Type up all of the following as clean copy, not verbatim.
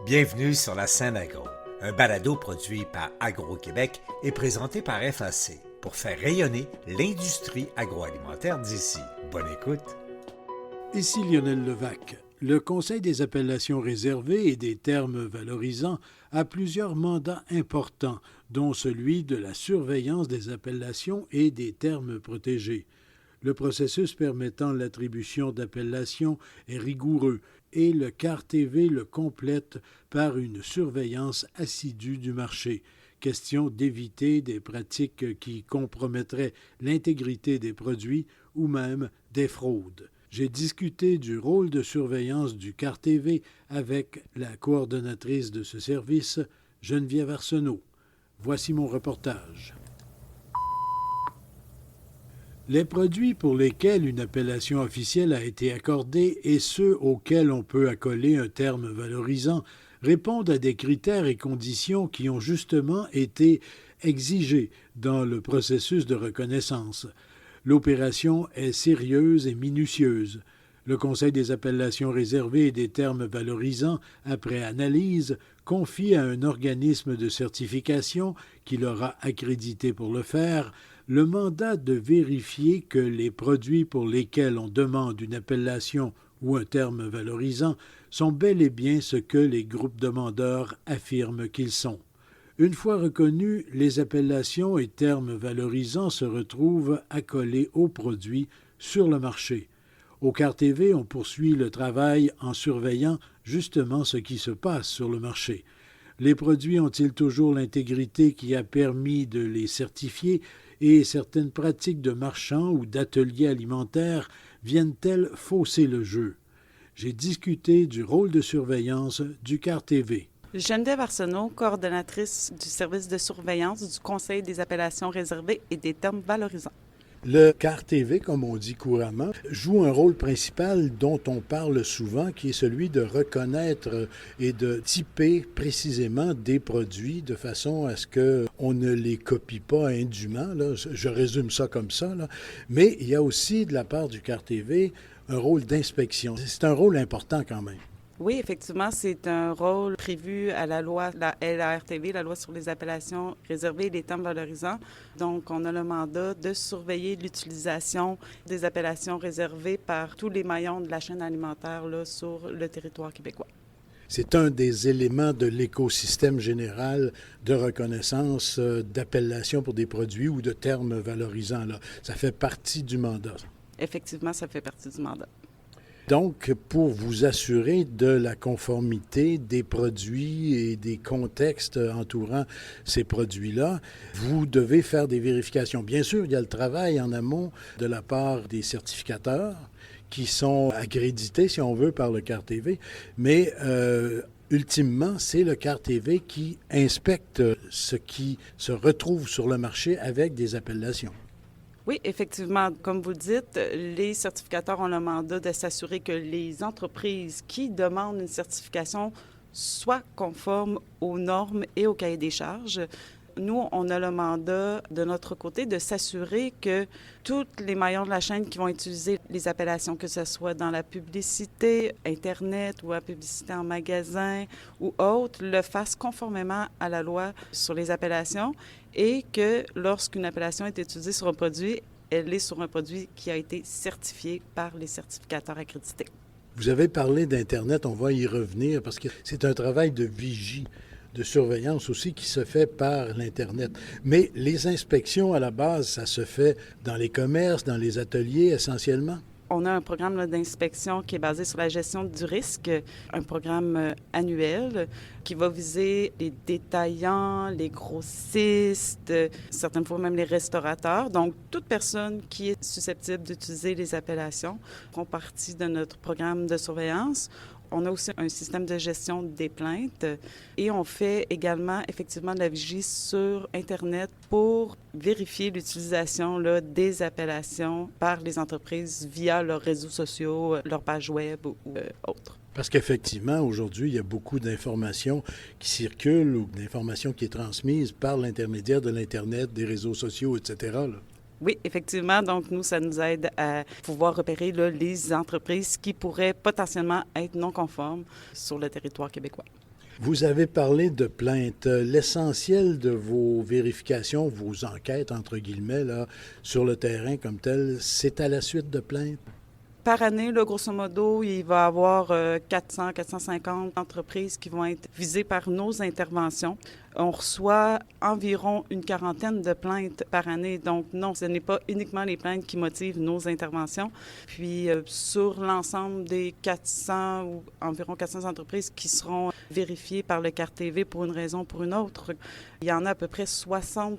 Bienvenue sur la scène agro, un balado produit par Agro-Québec et présenté par FAC pour faire rayonner l'industrie agroalimentaire d'ici. Bonne écoute. Ici Lionel Levac. Le Conseil des appellations réservées et des termes valorisants a plusieurs mandats importants, dont celui de la surveillance des appellations et des termes protégés. Le processus permettant l'attribution d'appellations est rigoureux et le CAR-TV le complète par une surveillance assidue du marché. Question d'éviter des pratiques qui compromettraient l'intégrité des produits ou même des fraudes. J'ai discuté du rôle de surveillance du CAR-TV avec la coordonnatrice de ce service, Geneviève Arsenault. Voici mon reportage. Les produits pour lesquels une appellation officielle a été accordée et ceux auxquels on peut accoler un terme valorisant répondent à des critères et conditions qui ont justement été exigés dans le processus de reconnaissance. L'opération est sérieuse et minutieuse. Le Conseil des appellations réservées et des termes valorisants, après analyse, confie à un organisme de certification qui l'aura accrédité pour le faire le mandat de vérifier que les produits pour lesquels on demande une appellation ou un terme valorisant sont bel et bien ce que les groupes demandeurs affirment qu'ils sont. Une fois reconnus, les appellations et termes valorisants se retrouvent accolés aux produits sur le marché. Au CAR-TV, on poursuit le travail en surveillant justement ce qui se passe sur le marché. Les produits ont-ils toujours l'intégrité qui a permis de les certifier et certaines pratiques de marchands ou d'ateliers alimentaires viennent-elles fausser le jeu? J'ai discuté du rôle de surveillance du CAR-TV. Geneviève Arsenault, coordonnatrice du service de surveillance du Conseil des appellations réservées et des termes valorisants. Le CAR-TV, comme on dit couramment, joue un rôle principal dont on parle souvent, qui est celui de reconnaître et de typer précisément des produits de façon à ce qu'on ne les copie pas indûment. Là. Je résume ça comme ça. Là. Mais il y a aussi, de la part du CAR-TV, un rôle d'inspection. C'est un rôle important quand même. Oui, effectivement, c'est un rôle prévu à la loi, la LARTV, la loi sur les appellations réservées et les termes valorisants. Donc, on a le mandat de surveiller l'utilisation des appellations réservées par tous les maillons de la chaîne alimentaire là, sur le territoire québécois. C'est un des éléments de l'écosystème général de reconnaissance d'appellation pour des produits ou de termes valorisants. Là. Ça fait partie du mandat. Effectivement, ça fait partie du mandat. Donc, pour vous assurer de la conformité des produits et des contextes entourant ces produits-là, vous devez faire des vérifications. Bien sûr, il y a le travail en amont de la part des certificateurs qui sont accrédités, si on veut, par le CAR-TV, mais ultimement, c'est le CAR-TV qui inspecte ce qui se retrouve sur le marché avec des appellations. Oui, effectivement, comme vous le dites, les certificateurs ont le mandat de s'assurer que les entreprises qui demandent une certification soient conformes aux normes et au cahier des charges. Nous, on a le mandat de notre côté de s'assurer que tous les maillons de la chaîne qui vont utiliser les appellations, que ce soit dans la publicité Internet ou la publicité en magasin ou autre, le fassent conformément à la loi sur les appellations et que lorsqu'une appellation est utilisée sur un produit, elle est sur un produit qui a été certifié par les certificateurs accrédités. Vous avez parlé d'Internet, on va y revenir parce que c'est un travail de vigie, de surveillance aussi qui se fait par l'Internet. Mais les inspections, à la base, ça se fait dans les commerces, dans les ateliers essentiellement? On a un programme d'inspection qui est basé sur la gestion du risque, un programme annuel qui va viser les détaillants, les grossistes, certaines fois même les restaurateurs. Donc, toute personne qui est susceptible d'utiliser les appellations font partie de notre programme de surveillance. On a aussi un système de gestion des plaintes et on fait également effectivement de la vigie sur Internet pour vérifier l'utilisation là, des appellations par les entreprises via leurs réseaux sociaux, leurs pages web ou autres. Parce qu'effectivement, aujourd'hui, il y a beaucoup d'informations qui circulent ou d'informations qui est transmise par l'intermédiaire de l'Internet, des réseaux sociaux, etc. là. Oui, effectivement. Donc, nous, ça nous aide à pouvoir repérer là, les entreprises qui pourraient potentiellement être non conformes sur le territoire québécois. Vous avez parlé de plaintes. L'essentiel de vos vérifications, vos enquêtes, entre guillemets, là, sur le terrain comme tel, c'est à la suite de plaintes? Par année, là, grosso modo, il va y avoir 400-450 entreprises qui vont être visées par nos interventions. On reçoit environ une quarantaine de plaintes par année. Donc non, ce n'est pas uniquement les plaintes qui motivent nos interventions. Puis sur l'ensemble des 400 ou environ 400 entreprises qui seront vérifiées par le CART-TV pour une raison ou pour une autre, il y en a à peu près 60%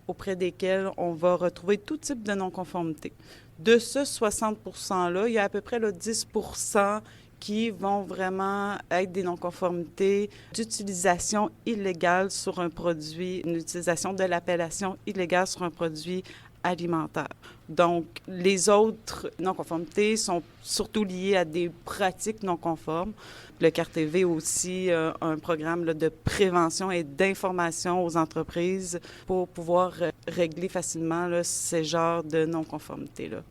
auprès desquels on va retrouver tout type de non-conformité. De ce 60 %-là, il y a à peu près 10 % qui vont vraiment être des non-conformités d'utilisation illégale sur un produit, une utilisation de l'appellation illégale sur un produit alimentaire. Donc, les autres non-conformités sont surtout liées à des pratiques non conformes. Le CART-TV aussi a un programme là, de prévention et d'information aux entreprises pour pouvoir régler facilement là, ces genres de non-conformités-là.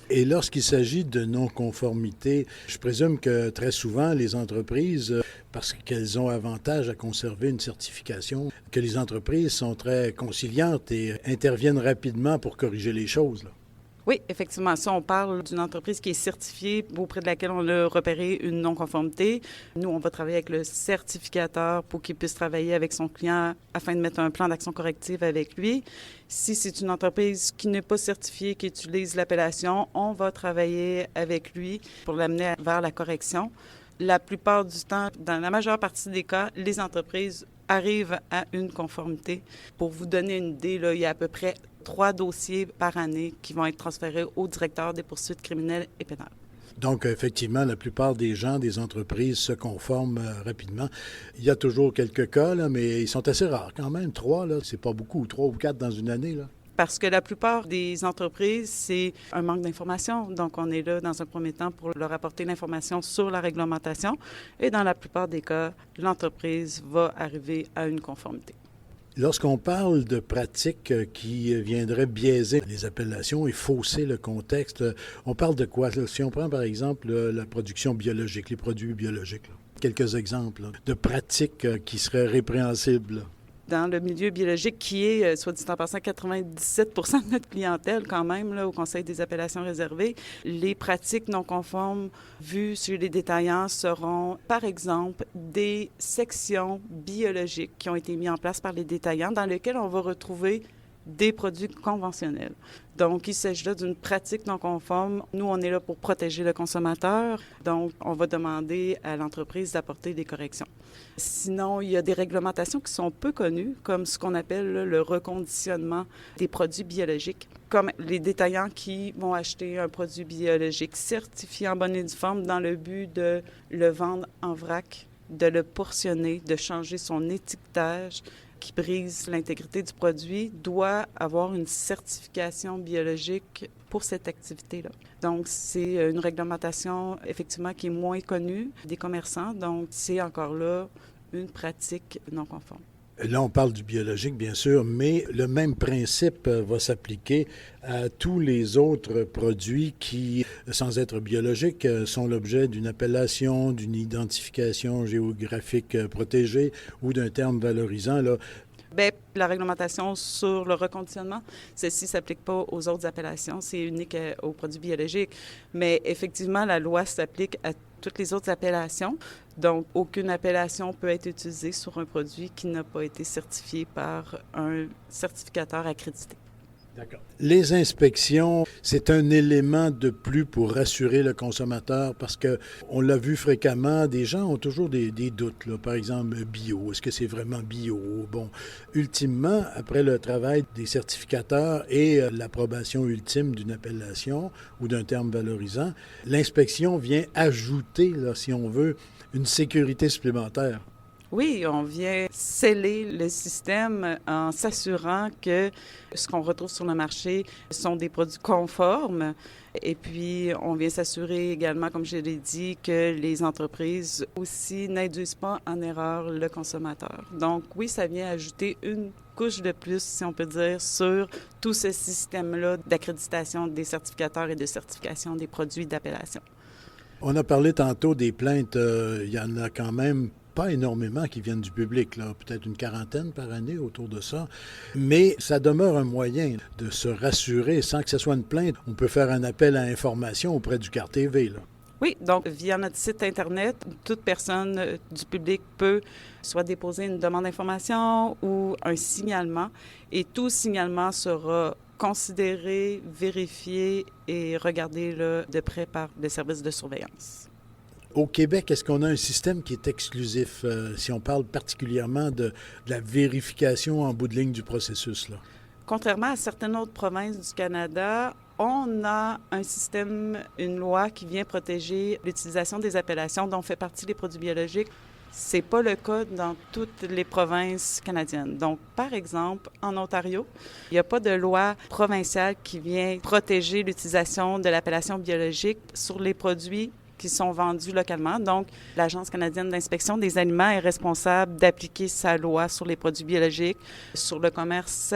Et lorsqu'il s'agit de non-conformité, je présume que très souvent, les entreprises, parce qu'elles ont avantage à conserver une certification, que les entreprises sont très conciliantes et interviennent rapidement pour corriger les choses, là. Oui, effectivement. Ça, on parle d'une entreprise qui est certifiée, auprès de laquelle on a repéré une non-conformité. Nous, on va travailler avec le certificateur pour qu'il puisse travailler avec son client afin de mettre un plan d'action corrective avec lui. Si c'est une entreprise qui n'est pas certifiée, qui utilise l'appellation, on va travailler avec lui pour l'amener vers la correction. La plupart du temps, dans la majeure partie des cas, les entreprises arrivent à une conformité. Pour vous donner une idée, là, il y a à peu près 3 dossiers par année qui vont être transférés au directeur des poursuites criminelles et pénales. Donc, effectivement, la plupart des gens, des entreprises se conforment rapidement. Il y a toujours quelques cas, là, mais ils sont assez rares quand même. 3, là, c'est pas beaucoup. 3 ou 4 dans une année, là. Parce que la plupart des entreprises, c'est un manque d'information. Donc, on est là dans un premier temps pour leur apporter l'information sur la réglementation. Et dans la plupart des cas, l'entreprise va arriver à une conformité. Lorsqu'on parle de pratiques qui viendraient biaiser les appellations et fausser le contexte, on parle de quoi? Si on prend par exemple la production biologique, les produits biologiques, là. Quelques exemples là, de pratiques qui seraient répréhensibles. Dans le milieu biologique, qui est, soit dit en passant, 97 % de notre clientèle quand même, là, au Conseil des appellations réservées, les pratiques non conformes vues sur les détaillants seront, par exemple, des sections biologiques qui ont été mises en place par les détaillants dans lesquelles on va retrouver des produits conventionnels. Donc, il s'agit là d'une pratique non conforme. Nous, on est là pour protéger le consommateur. Donc, on va demander à l'entreprise d'apporter des corrections. Sinon, il y a des réglementations qui sont peu connues, comme ce qu'on appelle là, le reconditionnement des produits biologiques, comme les détaillants qui vont acheter un produit biologique certifié en bonne et due forme dans le but de le vendre en vrac, de le portionner, de changer son étiquetage, qui brise l'intégrité du produit, doit avoir une certification biologique pour cette activité-là. Donc, c'est une réglementation, effectivement, qui est moins connue des commerçants. Donc, c'est encore là une pratique non conforme. Là, on parle du biologique, bien sûr, mais le même principe va s'appliquer à tous les autres produits qui, sans être biologiques, sont l'objet d'une appellation, d'une identification géographique protégée ou d'un terme valorisant, là. Bien, la réglementation sur le reconditionnement, celle-ci ne s'applique pas aux autres appellations, c'est unique aux produits biologiques. Mais effectivement, la loi s'applique à toutes les autres appellations. Donc, aucune appellation peut être utilisée sur un produit qui n'a pas été certifié par un certificateur accrédité. D'accord. Les inspections, c'est un élément de plus pour rassurer le consommateur parce que on l'a vu fréquemment, des gens ont toujours des doutes, là. Par exemple, bio, est-ce que c'est vraiment bio? Bon, ultimement, après le travail des certificateurs et l'approbation ultime d'une appellation ou d'un terme valorisant, l'inspection vient ajouter, là, si on veut, une sécurité supplémentaire. Oui, on vient sceller le système en s'assurant que ce qu'on retrouve sur le marché sont des produits conformes. Et puis, on vient s'assurer également, comme je l'ai dit, que les entreprises aussi n'induisent pas en erreur le consommateur. Donc, oui, ça vient ajouter une couche de plus, si on peut dire, sur tout ce système-là d'accréditation des certificateurs et de certification des produits d'appellation. On a parlé tantôt des plaintes, il y en a quand même pas énormément qui viennent du public, là, peut-être une quarantaine par année autour de ça, mais ça demeure un moyen de se rassurer sans que ce soit une plainte. On peut faire un appel à information auprès du CAR-TV, là. Oui, donc via notre site Internet, toute personne du public peut soit déposer une demande d'information ou un signalement, et tout signalement sera considéré, vérifié et regardé là, de près par les services de surveillance. Au Québec, est-ce qu'on a un système qui est exclusif, si on parle particulièrement de la vérification en bout de ligne du processus, là? Contrairement à certaines autres provinces du Canada, on a un système, une loi qui vient protéger l'utilisation des appellations dont fait partie les produits biologiques. Ce n'est pas le cas dans toutes les provinces canadiennes. Donc, par exemple, en Ontario, il n'y a pas de loi provinciale qui vient protéger l'utilisation de l'appellation biologique sur les produits qui sont vendus localement. Donc, l'Agence canadienne d'inspection des aliments est responsable d'appliquer sa loi sur les produits biologiques, sur le commerce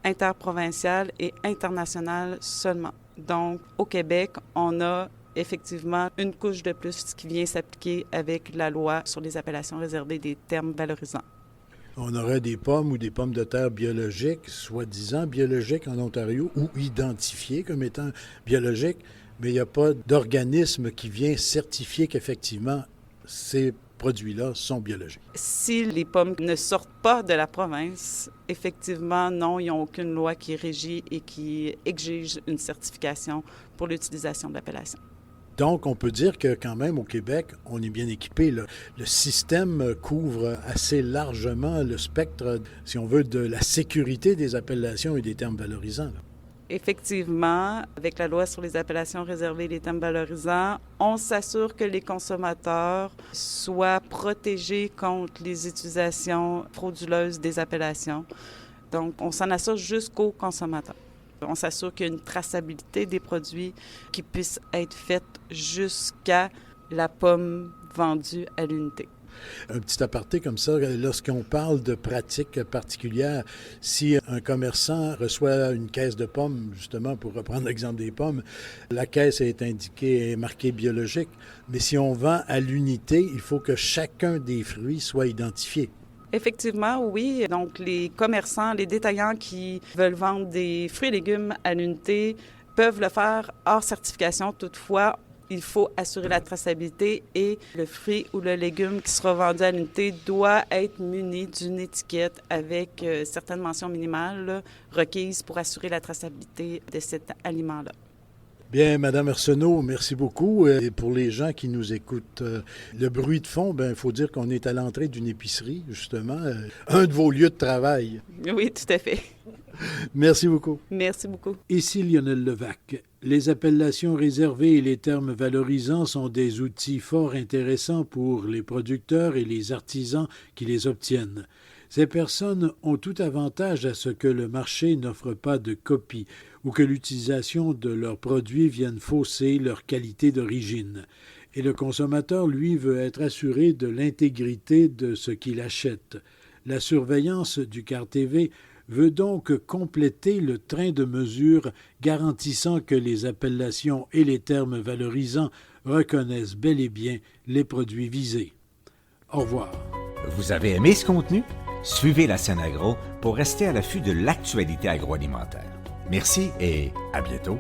interprovincial et international seulement. Donc, au Québec, on a effectivement une couche de plus qui vient s'appliquer avec la loi sur les appellations réservées des termes valorisants. On aurait des pommes ou des pommes de terre biologiques, soi-disant biologiques en Ontario, ou identifiées comme étant biologiques, mais il n'y a pas d'organisme qui vient certifier qu'effectivement, ces produits-là sont biologiques. Si les pommes ne sortent pas de la province, effectivement, non, ils n'ont aucune loi qui régit et qui exige une certification pour l'utilisation de l'appellation. Donc, on peut dire que quand même, au Québec, on est bien équipé. Le système couvre assez largement le spectre, si on veut, de la sécurité des appellations et des termes valorisants, là. Effectivement, avec la loi sur les appellations réservées et les termes valorisants, on s'assure que les consommateurs soient protégés contre les utilisations frauduleuses des appellations. Donc, on s'en assure jusqu'aux consommateurs. On s'assure qu'il y a une traçabilité des produits qui puisse être faite jusqu'à la pomme vendue à l'unité. Un petit aparté comme ça, lorsqu'on parle de pratiques particulières, si un commerçant reçoit une caisse de pommes, justement, pour reprendre l'exemple des pommes, la caisse est indiquée, est marquée biologique, mais si on vend à l'unité, il faut que chacun des fruits soit identifié. Effectivement, oui. Donc, les commerçants, les détaillants qui veulent vendre des fruits et légumes à l'unité peuvent le faire hors certification. Toutefois, il faut assurer la traçabilité et le fruit ou le légume qui sera vendu à l'unité doit être muni d'une étiquette avec certaines mentions minimales là, requises pour assurer la traçabilité de cet aliment-là. Bien, Madame Arsenault, merci beaucoup. Et pour les gens qui nous écoutent, le bruit de fond, il faut dire qu'on est à l'entrée d'une épicerie, justement, un de vos lieux de travail. Oui, tout à fait. Merci beaucoup. Merci beaucoup. Ici Lionel Levac. Les appellations réservées et les termes valorisants sont des outils fort intéressants pour les producteurs et les artisans qui les obtiennent. Ces personnes ont tout avantage à ce que le marché n'offre pas de copie ou que l'utilisation de leurs produits vienne fausser leur qualité d'origine. Et le consommateur, lui, veut être assuré de l'intégrité de ce qu'il achète. La surveillance du CAR-TV veut donc compléter le train de mesures garantissant que les appellations et les termes valorisants reconnaissent bel et bien les produits visés. Au revoir. Vous avez aimé ce contenu? Suivez la Scène Agro pour rester à l'affût de l'actualité agroalimentaire. Merci et à bientôt.